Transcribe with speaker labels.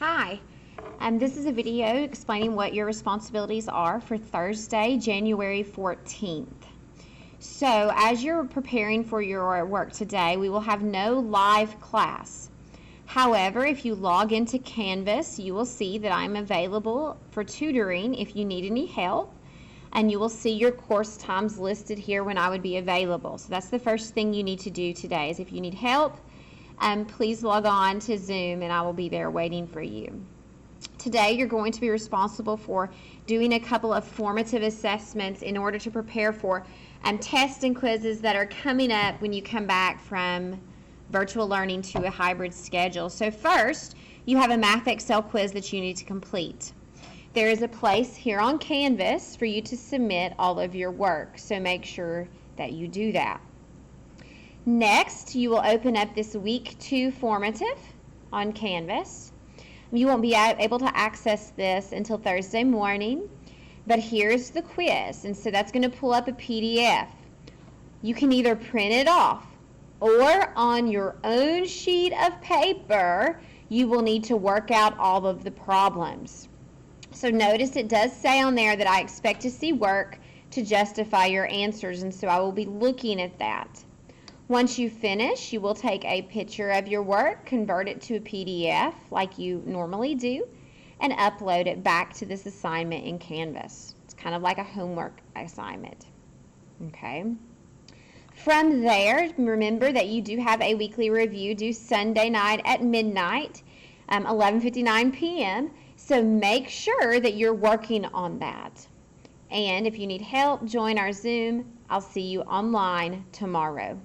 Speaker 1: Hi, this is a video explaining what your responsibilities are for Thursday, January 14th. So as you're preparing for your work today, we will have no live class. However, if you log into Canvas, you will see that I'm available for tutoring if you need any help, and you will see your course times listed here when I would be available. So that's the first thing you need to do today is if you need help, please log on to Zoom and I will be there waiting for you. Today you're going to be responsible for doing a couple of formative assessments in order to prepare for tests and quizzes that are coming up when you come back from virtual learning to a hybrid schedule. So first, you have a Math Excel quiz that you need to complete. There is a place here on Canvas for you to submit all of your work, so make sure that you do that. Next, you will open up this week 2 formative on Canvas. You won't be able to access this until Thursday morning, but here's the quiz, and so that's going to pull up a PDF. You can either print it off or on your own sheet of paper, you will need to work out all of the problems. So notice it does say on there that I expect to see work to justify your answers, and so I will be looking at that. Once you finish, you will take a picture of your work, convert it to a PDF like you normally do, and upload it back to this assignment in Canvas. It's kind of like a homework assignment. Okay. From there, remember that you do have a weekly review due Sunday night at midnight, 11:59 p.m., so make sure that you're working on that. And if you need help, join our Zoom. I'll see you online tomorrow.